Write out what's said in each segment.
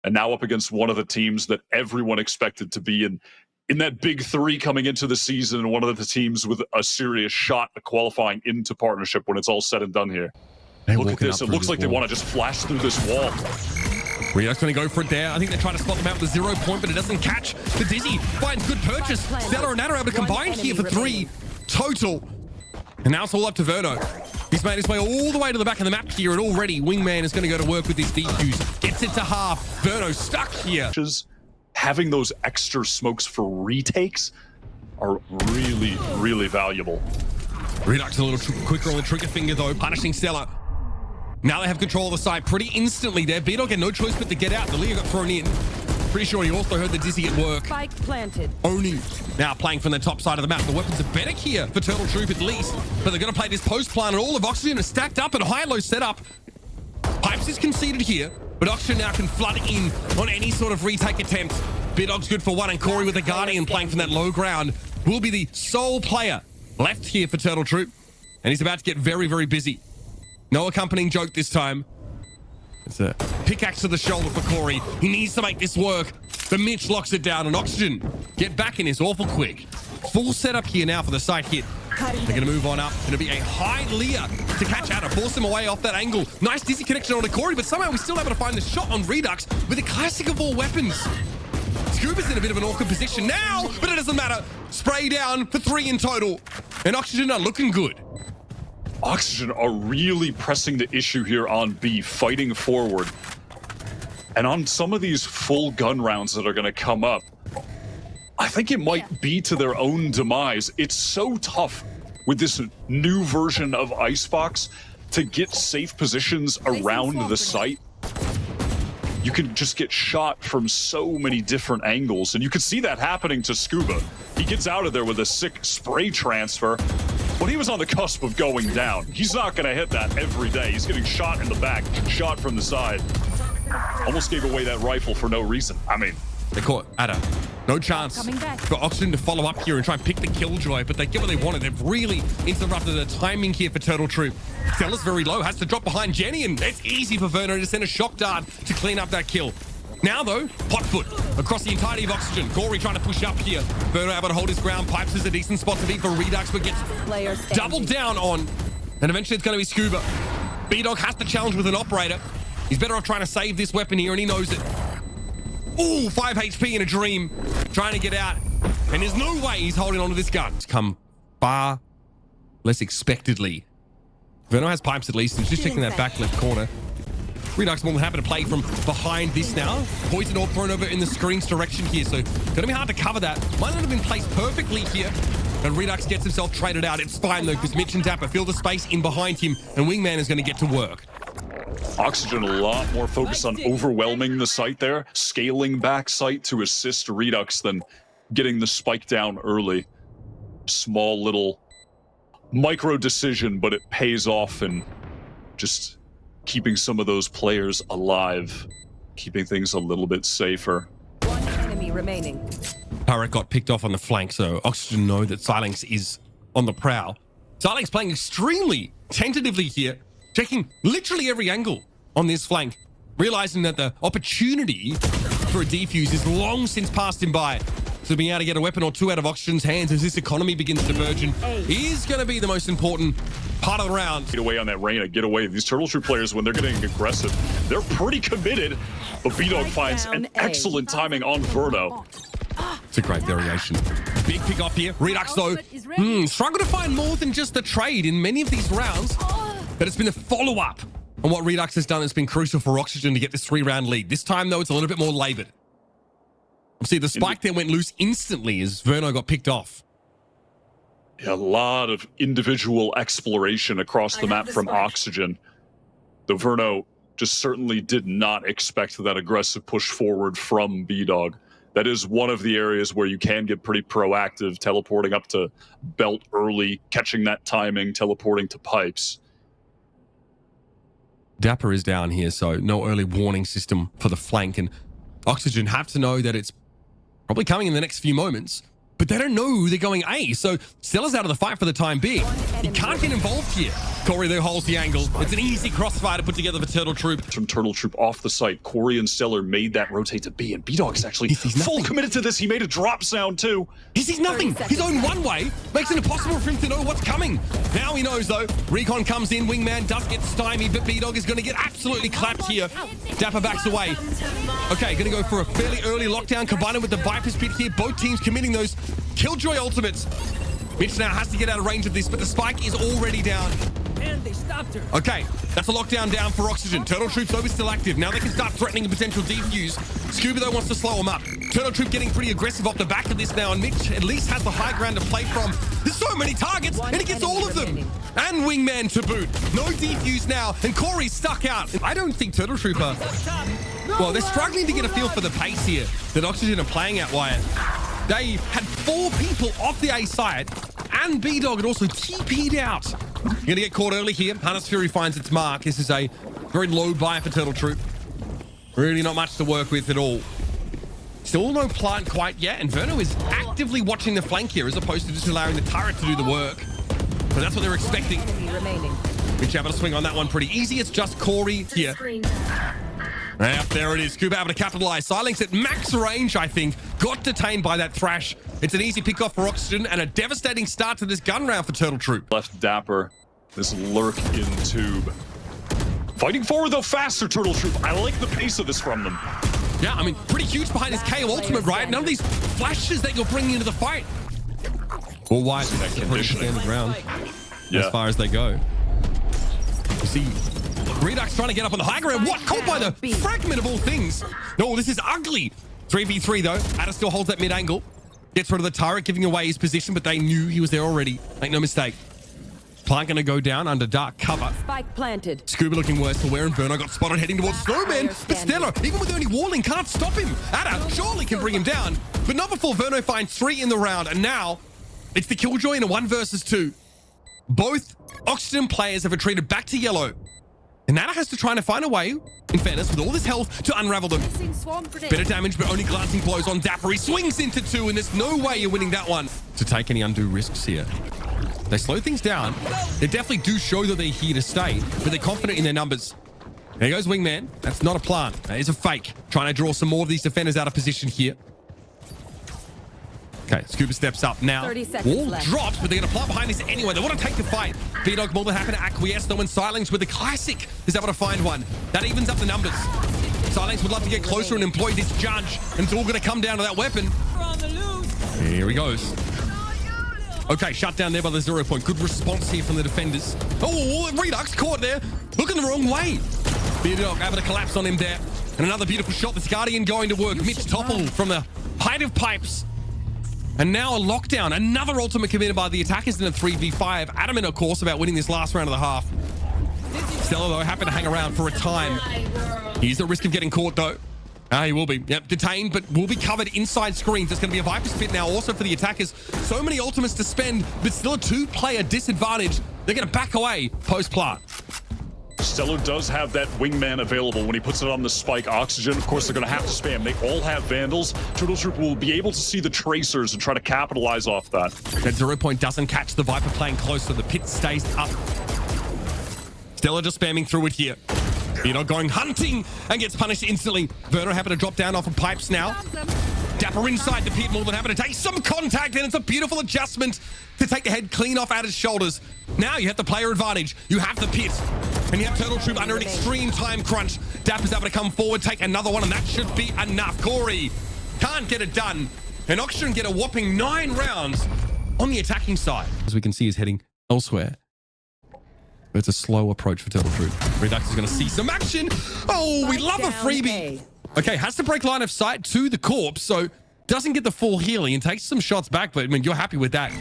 and now up against one of the teams that everyone expected to be in that big three coming into the season, and one of the teams with a serious shot at qualifying into partnership when it's all said and done here. Look at this. It looks like they want to just flash through this wall. Reduxx going to go for it there. I think they're trying to spot them out with a 0 point, but it doesn't catch. The Dizzy finds good purchase. Stellar and Nat are able to combine here for 3 total. And now it's all up to Verno. He's made his way all the way to the back of the map here, and already Wingman is going to go to work with this defuse. Gets it to half. Verno stuck here. Having those extra smokes for retakes are really, really valuable. Reduxx a little quicker on the trigger finger, though, punishing Stellar. Now they have control of the side pretty instantly there. B-Dog had no choice but to get out. The Leo got thrown in. Pretty sure he also heard the Dizzy at work. Spike planted. Oni now playing from the top side of the map. The weapons are better here for Turtle Troop at least, but they're going to play this post plant, and all of Oxygen is stacked up at a high-low setup. Pipes is conceded here, but Oxygen now can flood in on any sort of retake attempt. B-Dog's good for one, and Corey with the Guardian playing from that low ground will be the sole player left here for Turtle Troop, and he's about to get very, very busy. No accompanying joke this time. It's a pickaxe to the shoulder for Corey. He needs to make this work. But Mitch locks it down, and Oxygen get back in this awful quick. Full setup here now for the side hit. They're going to move on up. Going to be a high Leah to catch out and force him away off that angle. Nice Dizzy connection on to Corey, but somehow we're still able to find the shot on Reduxx with the classic of all weapons. Skuba's in a bit of an awkward position now, but it doesn't matter. Spray down for 3 in total, and Oxygen are looking good. Oxygen are really pressing the issue here on B, fighting forward. And on some of these full gun rounds that are going to come up, I think it might be to their own demise. It's so tough with this new version of Icebox to get safe positions around the site. You can just get shot from so many different angles, and you can see that happening to Skuba. He gets out of there with a sick spray transfer. When he was on the cusp of going down, he's not going to hit that every day. He's getting shot in the back, shot from the side. Almost gave away that rifle for no reason. I mean, they caught Ada. No chance for Oxygen to follow up here and try and pick the killjoy, but they get what they wanted. They've really interrupted the timing here for Turtle Troop. Stella's very low, has to drop behind Jenny, and it's easy for Verno to send a shock dart to clean up that kill. Now, though, Hotfoot across the entirety of Oxygen. Corey trying to push up here. Verno able to hold his ground. Pipes is a decent spot to be for Reduxx, but gets doubled down on. And eventually it's going to be Skuba. B-Dog has to challenge with an operator. He's better off trying to save this weapon here, and he knows it. Ooh, 5 HP in a dream. Trying to get out. And there's no way he's holding onto this gun. It's come far less expectedly. Verno has Pipes at least, and he's just checking that back left corner. Reduxx more than happy to play from behind this now. Poison orb thrown over in the screen's direction here, so going to be hard to cover that. Might not have been placed perfectly here, and Reduxx gets himself traded out. It's fine, though, because Mitch and Dapr fill the space in behind him, and Wingman is going to get to work. Oxygen a lot more focused on overwhelming the site there, scaling back site to assist Reduxx than getting the spike down early. Small little micro decision, but it pays off, and just keeping some of those players alive, keeping things a little bit safer. One enemy remaining. Turret got picked off on the flank, so Oxygen know that Silex is on the prowl. Silex playing extremely tentatively here, checking literally every angle on this flank, realizing that the opportunity for a defuse is long since passed him by. So being able to get a weapon or two out of Oxygen's hands as this economy begins to burgeon is going to be the most important part of the round. Get away on that Reyna, get away. These Turtle Troop players, when they're getting aggressive, they're pretty committed, but B-Dog finds an excellent timing on Verno. It's a great variation. Big pick up here. Reduxx, though, struggle to find more than just the trade in many of these rounds, but it's been the follow-up on what Reduxx has done. It's been crucial for Oxygen to get this 3-round lead. This time, though, it's a little bit more labored. See, the spike there went loose instantly as Verno got picked off. Yeah, a lot of individual exploration across the map from Oxygen. Though Verno just certainly did not expect that aggressive push forward from B-Dog. That is one of the areas where you can get pretty proactive, teleporting up to belt early, catching that timing, teleporting to pipes. Dapr is down here, so no early warning system for the flank, and Oxygen have to know that it's probably coming in the next few moments, but they don't know they're going A, so Stella's out of the fight for the time being. He can't get involved here. Corey there holds the angle. It's an easy crossfire to put together for Turtle Troop. From Turtle Troop off the site, Corey and Stellar made that rotate to B, and B-Dog's actually full committed to this. He made a drop sound too. He sees nothing. His own one way makes it impossible for him to know what's coming. Now he knows though. Recon comes in, Wingman does get stymied, but B-Dog is going to get absolutely clapped here. Dapr backs away. Okay, going to go for a fairly early lockdown, combining with the Viper's Pit here. Both teams committing those Killjoy ultimates. Mitch now has to get out of range of this, but the spike is already down. And they stopped her. Okay, that's a lockdown down for Oxygen. Turtle Troop's over still active. Now they can start threatening a potential defuse. Skuba though wants to slow him up. Turtle Troop getting pretty aggressive off the back of this now, and Mitch at least has the high ground to play from. There's so many targets, and he gets all of them. And Wingman to boot. No defuse now, and Corey's stuck out. I don't think Turtle Troop are... Well, they're struggling to get a feel for the pace here that Oxygen are playing at, Wyatt. They had 4 people off the A side, and B-Dog had also TP'd out. You're going to get caught early here. Harness Fury finds its mark. This is a very low buy for Turtle Troop. Really not much to work with at all. Still no plant quite yet, and Verno is actively watching the flank here as opposed to just allowing the turret to do the work. But that's what they're expecting. Mitch able to swing on that one pretty easy. It's just Corey here. Yep, there it is. Skuba able to capitalize. Silence at max range, I think. Got detained by that thrash. It's an easy pick off for Oxygen and a devastating start to this gun round for Turtle Troop. Left Dapr. This lurk in tube. Fighting forward though faster, Turtle Troop. I like the pace of this from them. Yeah, I mean, pretty huge behind his KO ultimate, right? None of these flashes that you're bringing into the fight. All white. That's a pretty standard round as far as they go. You see Reduxx trying to get up on the high ground. What? Caught by the fragment of all things. No, this is ugly. 3v3 though. Ada still holds that mid angle. Gets rid of the turret, giving away his position, but they knew he was there already. Make no mistake. Plant going to go down under dark cover. Spike planted. Skuba looking worse for wear, and Verno got spotted heading towards Snowman. But Stellar, even with only Warling, can't stop him. Ada surely can bring him down, but not before Verno finds 3 in the round. And now it's the Killjoy in a 1 versus 2. Both Oxygen players have retreated back to yellow. And Nana has to try to find a way, in fairness, with all this health to unravel them. Bit of damage, but only glancing blows on Dapr. He swings into 2, and there's no way you're winning that one. To take any undue risks here. They slow things down. They definitely do show that they're here to stay, but they're confident in their numbers. There goes Wingman. That's not a plant. That is a fake. Trying to draw some more of these defenders out of position here. Okay, Skuba steps up now. Wall drops, but they're going to plant behind this anyway. They want to take the fight. B-Dog more than happy to acquiesce, though, and Silence with the classic is able to find one. That evens up the numbers. Silence would love to get closer and employ this judge, and it's all going to come down to that weapon. Here he goes. Okay, shut down there by the 0 point. Good response here from the defenders. Oh, Reduxx caught there. Looking the wrong way. B-Dog able to collapse on him there. And another beautiful shot. This Guardian going to work. Mitch toppled from the height of pipes. And now a lockdown. Another ultimate committed by the attackers in a 3v5. Adamant, of course, about winning this last round of the half. Stella, though, happy to hang around for a time. He's at risk of getting caught, though. He will be. Yep, detained, but will be covered inside screens. It's going to be a Viper's Pit now also for the attackers. So many ultimates to spend, but still a 2-player disadvantage. They're going to back away post-plant. Stellar does have that Wingman available when he puts it on the spike. Oxygen, of course, they're going to have to spam. They all have Vandals. Turtle Troop will be able to see the tracers and try to capitalize off that. That 0 point doesn't catch the Viper playing close, so the pit stays up. Stellar just spamming through it here. B-Dog going hunting and gets punished instantly. Verno happy to drop down off of pipes now. Dapr inside the pit, more than happy to take some contact, and it's a beautiful adjustment to take the head clean off Ada's shoulders. Now you have the player advantage. You have the pit. And you have Turtle Troop under an extreme time crunch. Dapr's able to come forward, take another one, and that should be enough. Corey can't get it done. And Oxygen get a whopping 9 rounds on the attacking side. As we can see, he's heading elsewhere. But it's a slow approach for Turtle Troop. Reduxx is going to see some action. Oh, we love a freebie. Okay, has to break line of sight to the corpse, so doesn't get the full healing and takes some shots back, but I mean, you're happy with that.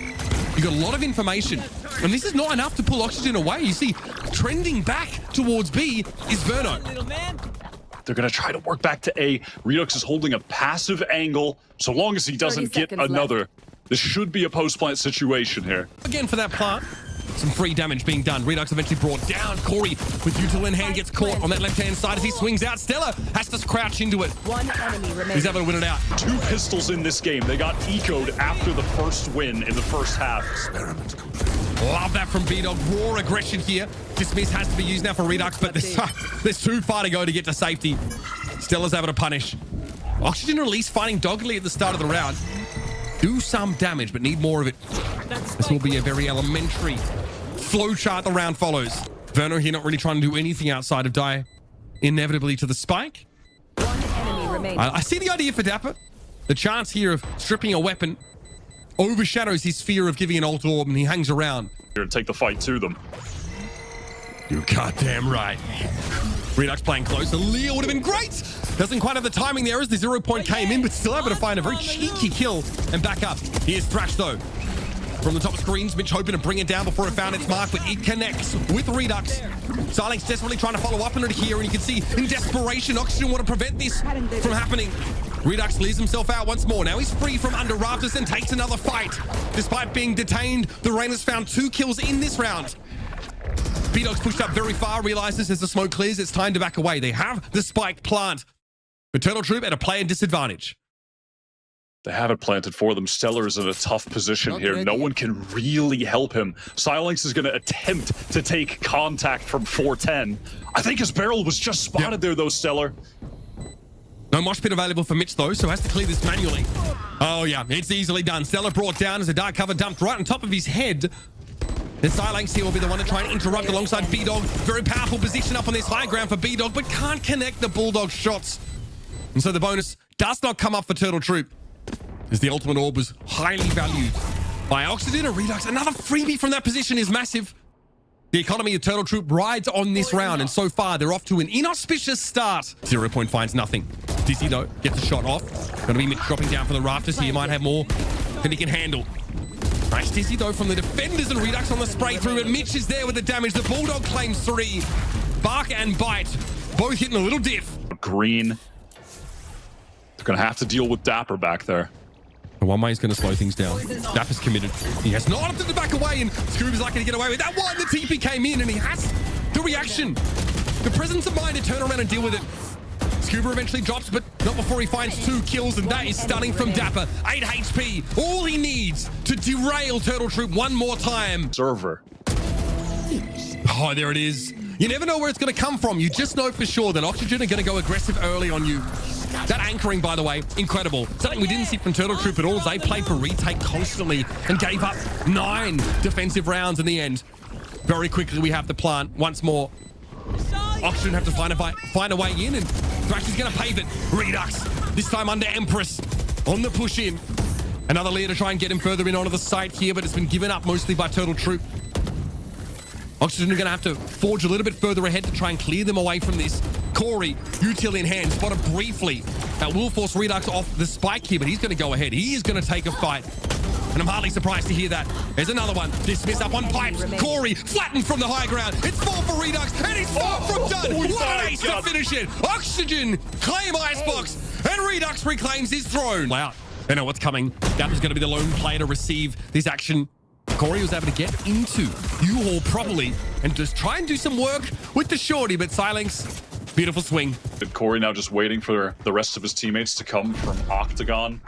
You got a lot of information, and this is not enough to pull Oxygen away. You see, trending back towards B is Verno. They're going to try to work back to A. Reduxx is holding a passive angle. So long as he doesn't get another, this should be a post-plant situation here. Again for that plant. Some free damage being done. Reduxx eventually brought down. Corey with util in hand gets caught on that left-hand side as he swings out. Stella has to crouch into it. One enemy remaining. He's able to win it out. 2 pistols in this game. They got ecoed after the first win in the first half. Experiment complete. Love that from B-Dog. Raw aggression here. Dismiss has to be used now for Reduxx, but there's too far to go to get to safety. Stella's able to punish. Oxygen release fighting doggedly at the start of the round. Do some damage, but need more of it. This will be a very elementary flowchart the round follows. Verno here not really trying to do anything outside of die inevitably to the spike. One enemy remaining. I see the idea for Dapr. The chance here of stripping a weapon overshadows his fear of giving an ult orb, and he hangs around. Here to take the fight to them. You're goddamn right. Reduxx playing close. The Leo would have been great. Doesn't quite have the timing there as the 0 point came in, but still able to find a very cheeky kill and back up. Here's Thrash though. From the top screens, Mitch hoping to bring it down before it found its mark, but it connects with Reduxx. Silence desperately trying to follow up on it here, and you can see in desperation, Oxygen want to prevent this from happening. Reduxx leaves himself out once more. Now he's free from under rafters and takes another fight. Despite being detained, the Rain has found 2 kills in this round. B-Dog's pushed up very far, realizes as the smoke clears, it's time to back away. They have the spike plant. But Turtle Troop at a player disadvantage. They have it planted for them. Stellar is in a tough position here. No one can really help him. Silence is going to attempt to take contact from 410. I think his barrel was just spotted there, though, Stellar. No mosh pit available for Mitch, though, so has to clear this manually. Oh, yeah, it's easily done. Stellar brought down as a dark cover dumped right on top of his head. The Silence here will be the one to try and interrupt alongside B-Dog. Very powerful position up on this high ground for B-Dog, but can't connect the Bulldog shots. And so the bonus does not come up for Turtle Troop, as the ultimate orb was highly valued by Oxygen and Reduxx. Another freebie from that position is massive. The economy of Turtle Troop rides on this round, and so far they're off to an inauspicious start. 0 point finds nothing. Dizzy though gets a shot off. Gonna be Mitch dropping down for the rafters here. Might have more than he can handle. Nice Dizzy though from the defenders, and Reduxx on the spray through, and Mitch is there with the damage. The Bulldog claims 3. Bark and Bite both hitting a little diff. Green. They're gonna have to deal with Dapr back there. The one way is going to slow things down. Dapr's committed. He has not opted to back away, and Skuba's lucky to get away with that one. The TP came in, and he has the reaction, the presence of mind to turn around and deal with it. Skuba eventually drops, but not before he finds 2 kills, and that is stunning from Dapr. 8 HP, all he needs to derail Turtle Troop one more time. Server. Oh, there it is. You never know where it's going to come from. You just know for sure that Oxygen are going to go aggressive early on you. That anchoring, by the way, incredible. Something we didn't see from Turtle Troop at all. They played for retake constantly and gave up 9 defensive rounds in the end. Very quickly, we have the plant once more. Oxygen have to find a way in, and Thrash is going to pave it. Reduxx, this time under Empress, on the push in. Another leer to try and get him further in onto the site here, but it's been given up mostly by Turtle Troop. Oxygen are going to have to forge a little bit further ahead to try and clear them away from this. Corey, util in hand, spotted briefly. That will force Reduxx off the spike here, but he's going to go ahead. He is going to take a fight. And I'm hardly surprised to hear that. There's another one. Dismiss up on pipes. Corey flattened from the high ground. It's 4 for Reduxx, and it's 4 from Dun. What an ace to finish it. Oxygen claim Icebox, and Reduxx reclaims his throne. Wow. They know what's coming. That was going to be the lone player to receive this action. Corey was able to get into U-Haul properly and just try and do some work with the shorty, but Silence, beautiful swing. Corey now just waiting for the rest of his teammates to come from Octagon.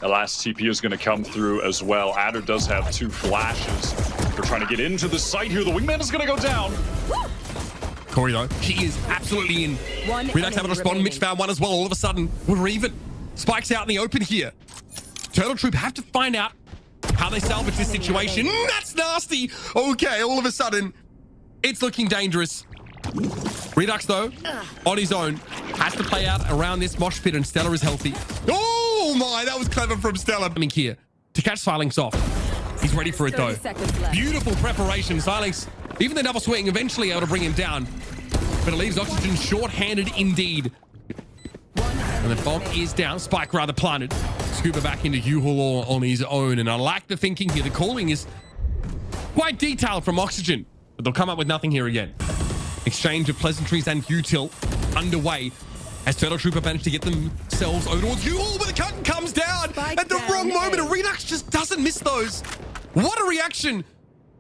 The last TP is going to come through as well. Adder does have 2 flashes. They're trying to get into the site here. The wingman is going to go down. Corey, though, he is absolutely in. Reduxx having to respond. Mitch found one as well. All of a sudden, we're even. Spike's out in the open here. Turtle Troop have to find out how they salvage this situation. That's nasty. Okay, all of a sudden, it's looking dangerous. Reduxx, though, on his own, has to play out around this mosh pit, and Stellar is healthy. Oh my, that was clever from Stellar. Coming here to catch Silence off. He's ready for it, though. Beautiful preparation. Silence, even the double swing, eventually able to bring him down. But it leaves Oxygen short-handed indeed. And the fog is down. Spike rather planted. Skuba back into U-Haul on his own. And I like the thinking here. The calling is quite detailed from Oxygen. But they'll come up with nothing here again. Exchange of pleasantries and util underway as Turtle Trooper managed to get themselves over towards U-Haul, but the curtain comes down at the wrong moment. And Reduxx just doesn't miss those. What a reaction.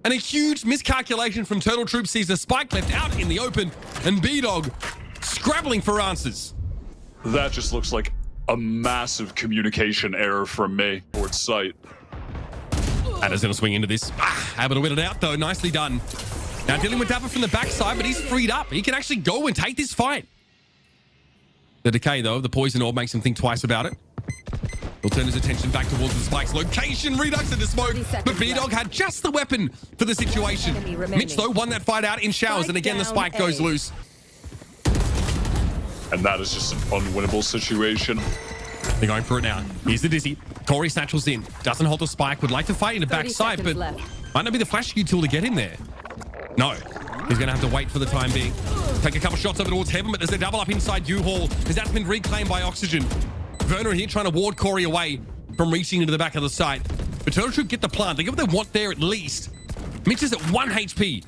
And a huge miscalculation from Turtle Troop sees a spike left out in the open, and B-Dog scrabbling for answers. That just looks like a massive communication error from me towards site. Adder's going to swing into this. Able to win it out, though. Nicely done. Now dealing with Dapr from the backside, but he's freed up. He can actually go and take this fight. The decay, though, the poison orb makes him think twice about it. He'll turn his attention back towards the spike's location. Reduxx into smoke, but B-Dog had just the weapon for the situation. Mitch, though, won that fight out in showers, and again, the spike goes loose. And that is just an unwinnable situation. They're going for it now. Here's the Dizzy. Corey satchels in. Doesn't hold the spike. Would like to fight in the backside, but might not be the flash Q tool to get him there. No. He's going to have to wait for the time being. Take a couple shots over towards Heaven, but there's a double up inside U-Haul, as that's been reclaimed by Oxygen. Verno here trying to ward Corey away from reaching into the back of the site. But Turtle Troop get the plant. They get what they want there at least. Mitch is at 1 HP.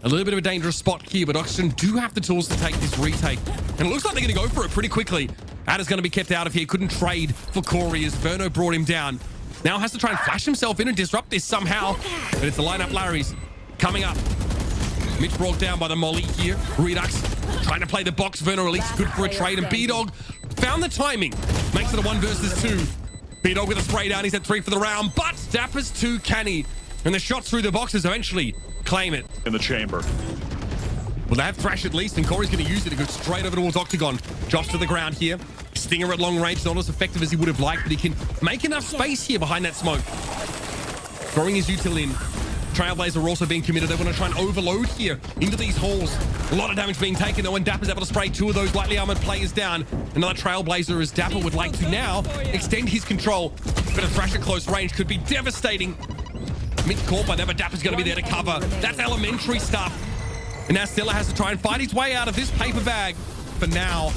A little bit of a dangerous spot here, but Oxygen do have the tools to take this retake. And it looks like they're going to go for it pretty quickly. Adder's going to be kept out of here. Couldn't trade for Corey as Verno brought him down. Now has to try and flash himself in and disrupt this somehow. But it's the lineup Larry's coming up. Mitch brought down by the molly here. Reduxx trying to play the box. Verno at least good for a trade. And B-Dog found the timing. Makes it a 1 versus 2. B-Dog with a spray down. He's at 3 for the round. But Dapr's too canny. And the shots through the boxes eventually claim it. In the chamber. Well, they have Thrash at least, and Corey's going to use it to go straight over towards Octagon. Drops to the ground here. Stinger at long range, not as effective as he would have liked, but he can make enough space here behind that smoke. Throwing his util in. Trailblazer also being committed. They want to try and overload here into these holes. A lot of damage being taken, though, and Dapper's able to spray 2 of those lightly armored players down. Another Trailblazer as Dapr would like to now extend his control. But a Thrash at close range could be devastating. Mitch caught by them, but Dapper's going to be there to cover. That's elementary stuff. And now Stella has to try and fight his way out of this paper bag. For now,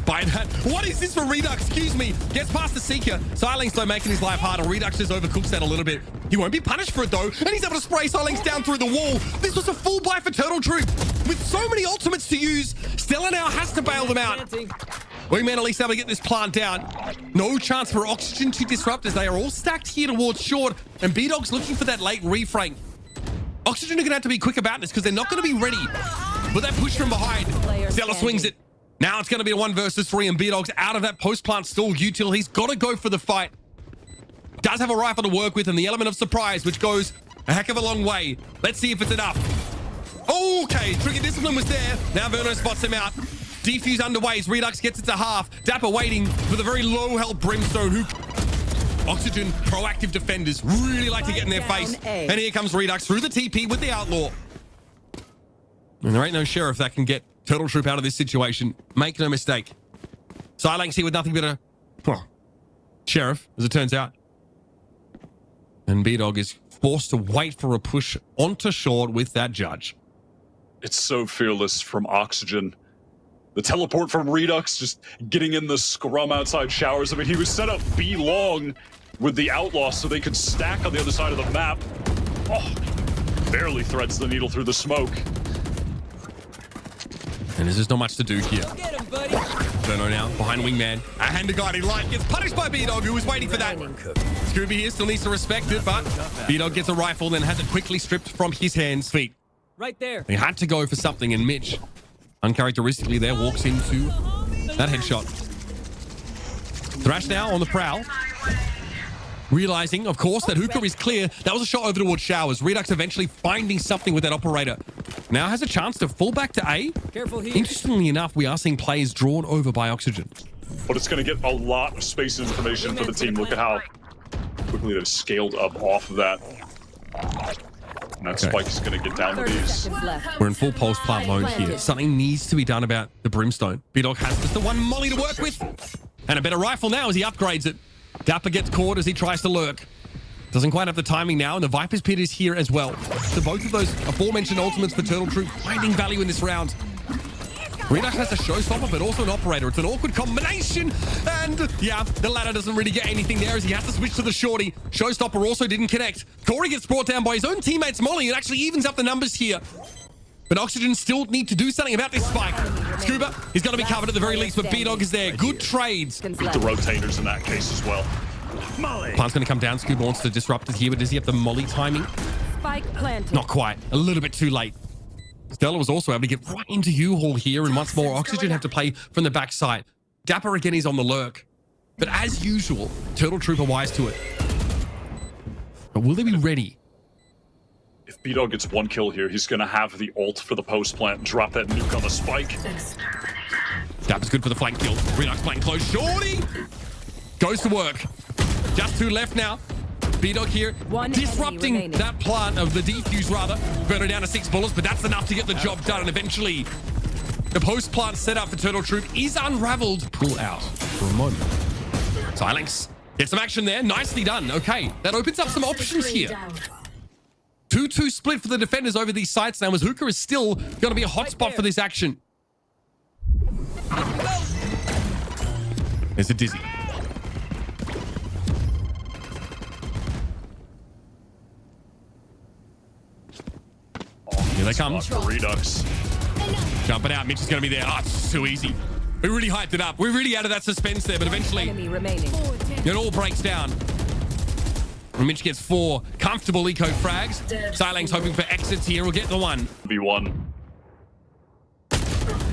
by that. What is this for Reduxx? Excuse me. Gets past the Seeker. Silenced, though, making his life harder. Reduxx just overcooks that a little bit. He won't be punished for it, though. And he's able to spray Silenced down through the wall. This was a full buy for Turtle Troop. With so many ultimates to use, Stella now has to bail them out. Wingman at least able to get this plant down. No chance for Oxygen to disrupt as they are all stacked here towards short. And B-Dog's looking for that late refrank. Oxygen are going to have to be quick about this because they're not going to be ready with that push from behind. Stella swings it. Now it's going to be a 1 versus 3 and B-Dog's out of that post-plant stall util. He's got to go for the fight. Does have a rifle to work with and the element of surprise, which goes a heck of a long way. Let's see if it's enough. Okay, Trigger Discipline was there. Now Verno spots him out. Defuse underway as Reduxx gets it to half. Dapr waiting for the very low health Brimstone who... Oxygen, proactive defenders, really like to get in their face. And here comes Reduxx through the TP with the Outlaw. And there ain't no sheriff that can get Turtle Troop out of this situation. Make no mistake. Silex here with nothing but a... sheriff, as it turns out. And B-Dog is forced to wait for a push onto short with that judge. It's so fearless from Oxygen. The teleport from Reduxx, just getting in the scrum outside showers. I mean, he was set up B long with the Outlaw so they could stack on the other side of the map. Oh, barely threads the needle through the smoke. And there's just not much to do here. Verno now behind Wingman. A hand to guiding light gets punished by B-Dog, who was waiting for that. Skuba here still needs to respect it, but B-Dog gets a rifle, then has it quickly stripped from his hands, feet. Right there. He had to go for something, and Mitch, uncharacteristically there, walks into that headshot. Thrash now on the prowl. Realizing, of course, that Hookah is clear. That was a shot over towards showers. Reduxx eventually finding something with that operator. Now has a chance to fall back to A. Careful here. Interestingly enough, we are seeing players drawn over by Oxygen. But it's going to get a lot of space and information for the team. Look at how quickly they've scaled up off of that. And that spike is going to get down to these. We're in full pulse plant mode here. Something needs to be done about the Brimstone. B-Dog has just the 1 molly to work with. And a better rifle now as he upgrades it. Dapr gets caught as he tries to lurk. Doesn't quite have the timing now, and the Viper's Pit is here as well. So both of those aforementioned ultimates for Turtle Troop finding value in this round. Reduxx has a showstopper, but also an operator. It's an awkward combination. And yeah, the ladder doesn't really get anything there as he has to switch to the shorty. Showstopper also didn't connect. Corey gets brought down by his own teammate's molly. It actually evens up the numbers here. But Oxygen still need to do something about this spike. Skuba, he's got to be covered at the very least, but B-Dog is there. Good trades. With the rotators in that case as well. Plant's going to come down. Skuba wants to disrupt it here, but does he have the molly timing? Spike planted. Not quite. A little bit too late. Stella was also able to get right into U-Haul here, and once more, Oxygen have to play from the backside. Dapr again is on the lurk. But as usual, Turtle Troop are wise to it. But will they be ready If B-Dog gets one kill here, he's going to have the ult for the post plant, drop that nuke on the spike. Dapr's good for the flank kill. Reduxx playing close. Shorty goes to work. Just 2 left now. B-Dog here, disrupting that plant of the defuse rather. Verno down to 6 bullets, but that's enough to get the job done. And eventually, the post plant set up for Turtle Troop is unraveled. Pull out for a moment. Silence. Get some action there. Nicely done. Okay, that opens up some options here. 2-2 split for the defenders over these sites now, as Hookah is still going to be a hotspot for this action. There's a Dizzy. Here they come. Reduxx. Jumping out. Mitch is going to be there. Oh, it's too easy. We really hyped it up. We really added that suspense there, but eventually it all breaks down. And Mitch gets 4 comfortable eco frags. Silang's hoping for exits here. We'll get the one. V1.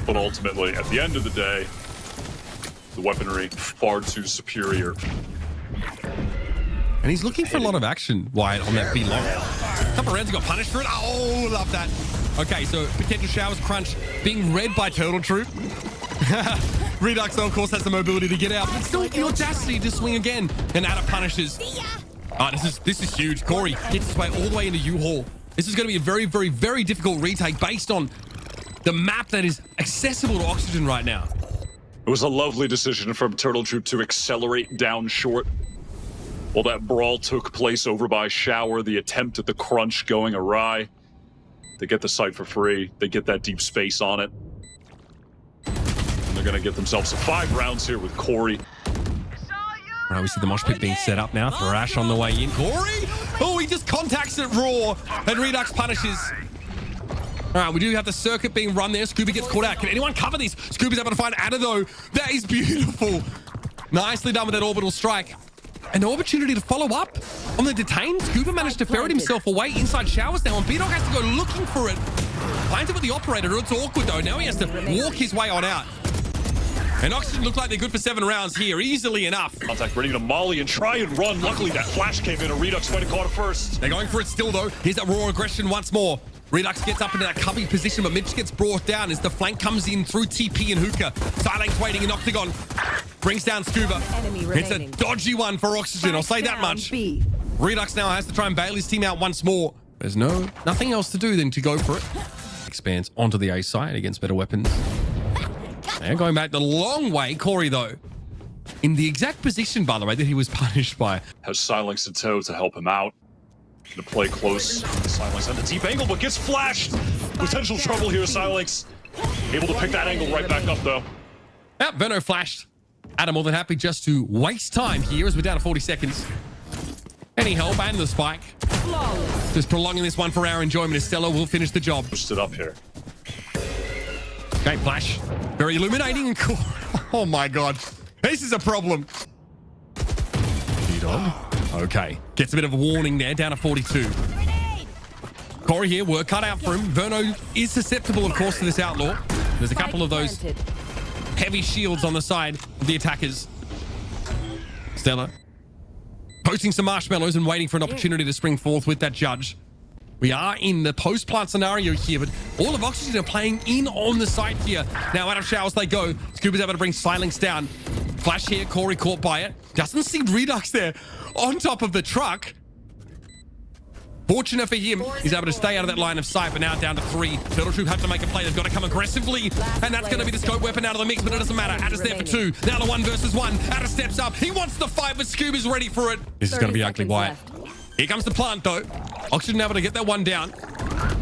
But ultimately, at the end of the day, the weaponry far too superior. And he's looking for a lot of action, Wyatt, on that B long. Couple rounds, he got punished for it. Oh, love that. Okay, so potential showers crunch being read by Turtle Troop. Reduxx, though, of course, has the mobility to get out, but still the audacity to swing again. And Ada punishes. Oh, this is huge. Corey gets his way all the way into U-Haul. This is going to be a very, very, very difficult retake based on the map that is accessible to Oxygen right now. It was a lovely decision from Turtle Troop to accelerate down short. While that brawl took place over by Shower, the attempt at the crunch going awry. They get the site for free. They get that deep space on it. And they're going to get themselves 5 rounds here with Corey. Right, we see the mosh pit being set up now. Thrash on the way in. Corey! Oh, he just contacts it raw. And Reduxx punishes. All right, we do have the circuit being run there. Skuba gets caught out. Can anyone cover this? Skuba's able to find Ada, though. That is beautiful. Nicely done with that orbital strike. An opportunity to follow up on the detained. Skuba managed to ferret himself away inside Showers now, and B-Dog has to go looking for it. Finds it with the operator. It's awkward, though. Now he has to walk his way on out. And Oxygen look like they're good for 7 rounds here, easily enough. Contact ready to molly and try and run. Luckily, that flash came in, and Reduxx might have caught it first. They're going for it still, though. Here's that raw aggression once more. Reduxx gets up into that cubby position, but Mitch gets brought down as the flank comes in through TP and Hookah. Silang's waiting in Octagon. Brings down Skuba. It's a dodgy one for Oxygen, I'll say that much. Reduxx now has to try and bail his team out once more. There's nothing else to do than to go for it. Expands onto the A side against better weapons. And going back the long way, Corey, though, in the exact position, by the way, that he was punished by. Has Silence in tow to help him out. Gonna play close. Silence at the deep angle, but gets flashed. Potential trouble here, Silence. Able to pick that angle right back up, though. Yep, Verno flashed. Adam more than happy just to waste time here as we're down to 40 seconds. Any help and the spike. Just prolonging this one for our enjoyment as Stella will finish the job. Pushed it up here. Okay, flash. Very illuminating and cool. Oh my god. This is a problem. B-Dog. Okay. Gets a bit of a warning there, down to 42. Corey here, work cut out for him. Verno is susceptible, of course, to this outlaw. There's a couple of those heavy shields on the side of the attackers. Stella posting some marshmallows and waiting for an opportunity to spring forth with that judge. We are in the post-plant scenario here, but all of Oxygen are playing in on the site here. Now out of Showers they go. Skuba's able to bring Silence down. Flash here, Corey caught by it. Doesn't see Reduxx there on top of the truck. Fortunate for him, he's able to stay out of that line of sight, but now down to 3. Turtle Troop have to make a play. They've got to come aggressively, and that's going to be the scope weapon out of the mix, but it doesn't matter. Ada's there for 2. Now the 1 versus 1. Ada steps up. He wants the fight, but Skuba's ready for it. This is going to be ugly, Wyatt. Here comes the plant, though. Oxygen able to get that one down.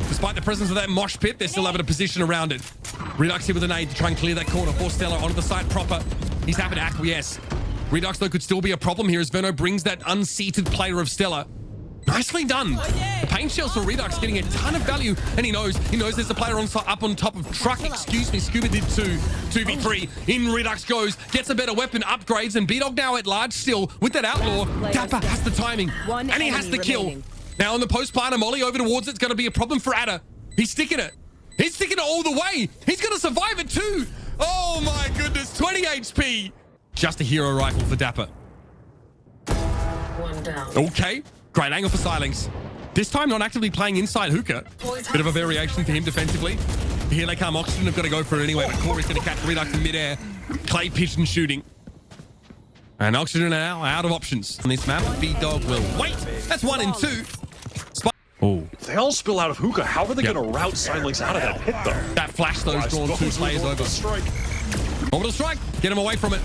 Despite the presence of that mosh pit, they're still able to position around it. Reduxx here with an aid to try and clear that corner for Stella onto the side proper. He's happy to acquiesce. Reduxx, though, could still be a problem here as Verno brings that unseated player of Stella. Nicely done. The paint shells for Reduxx getting a ton of value, and he knows there's a player up on top of truck. Excuse me, Skuba did 2v3. In Reduxx goes, gets a better weapon, upgrades, and B-Dog now at large still with that outlaw. Dapr has the timing, and he has the kill. Now on the post-planter, Molly over towards it's going to be a problem for Ada. He's sticking it. He's sticking it all the way. He's going to survive it too. Oh my goodness, 20 HP. Just a hero rifle for Dapr. One down. Okay. Great angle for Silence. This time not actively playing inside Hookah. Bit of a variation for him defensively. Here they come. Oxygen have got to go for it anyway, but Corey's going to catch Reduxx in midair. Clay pigeon shooting. And Oxygen are now out of options on this map. B-Dog will wait. That's 1 and 2. Oh. If they all spill out of Hookah, how are they going to route Silence out of that pit, though? That flash, though, has drawn 2 players over. Orbital strike. Get him away from it.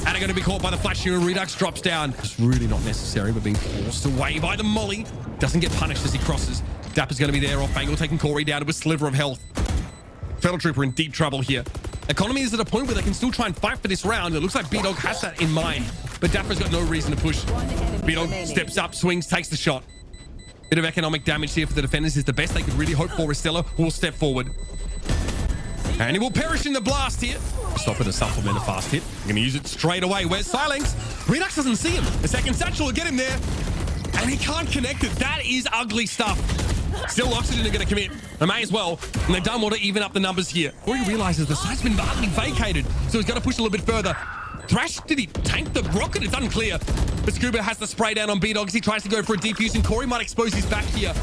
And are going to be caught by the flash here, and Reduxx drops down. It's really not necessary, but being forced away by the molly. Doesn't get punished as he crosses. Dapr's going to be there off angle, taking Corey down to a sliver of health. Feral Trooper in deep trouble here. Economy is at a point where they can still try and fight for this round. It looks like B-Dog has that in mind, but Dapr's got no reason to push. B-Dog steps up, swings, takes the shot. Bit of economic damage here for the defenders is the best they could really hope for. Estella will step forward. And he will perish in the blast here. Stop it, a supplement, a fast hit. I'm going to use it straight away. Where's Silex? Reduxx doesn't see him. The second satchel will get him there. And he can't connect it. That is ugly stuff. Still, Oxygen are going to commit. They may as well. And they've done well to even up the numbers here. Before he realizes the site's been badly vacated. So he's got to push a little bit further. Thrash, did he tank the rocket? It's unclear. But Skuba has the spray down on B-Dog as he tries to go for a defuse, and Corey might expose his back here.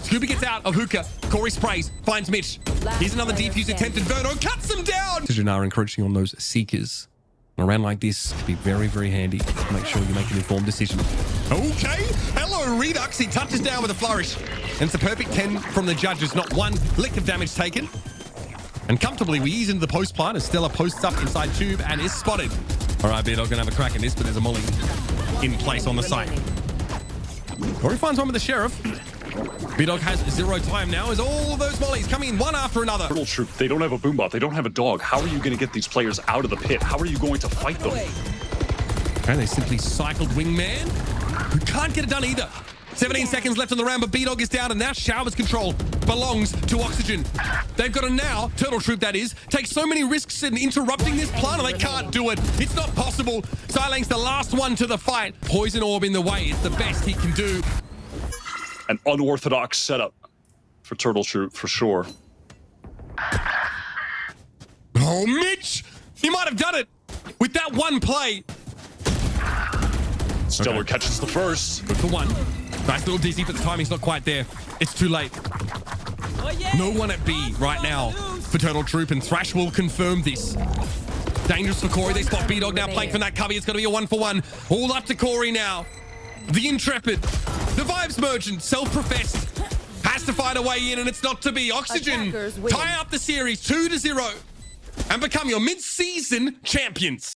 Skuba gets out of Hookah. Corey sprays, finds Mitch. Here's another defuse attempted. Verno cuts him down. Decision are encouraging on those seekers. A round like this could be very, very handy. Make sure you make an informed decision. Okay. Hello, Reduxx. He touches down with a flourish. And it's a perfect 10 from the judges. Not one lick of damage taken. And comfortably, we ease into the post plant as Stella posts up inside tube and is spotted. All right, B-Dog going to have a crack in this, but there's a molly in place on the site. Corey finds one with the sheriff. B-Dog has 0 time now as all of those mollies coming in one after another. Turtle Troop, they don't have a boombot. They don't have a dog. How are you going to get these players out of the pit? How are you going to fight them? And they simply cycled Wingman, who can't get it done either. 17 seconds left on the round, but B-Dog is down, and now Shower's control belongs to Oxygen. They've got to now, Turtle Troop that is, take so many risks in interrupting this plan, and they can't do it. It's not possible. Silang's the last one to the fight. Poison Orb in the way. It's the best he can do. An unorthodox setup for Turtle Troop, for sure. Oh, Mitch! He might have done it with that one play. Stellar catches the first. Good for 1. Nice little dizzy, but the timing's not quite there. It's too late. No one at B right now for Turtle Troop, and Thrash will confirm this. Dangerous for Corey. They spot B-Dog now playing from that cubby. It's going to be a 1-for-1. All up to Corey now. The Intrepid, the Vibes Merchant, self-professed, has to find a way in, and it's not to be. Oxygen tie up the series 2-0 and become your mid-season champions.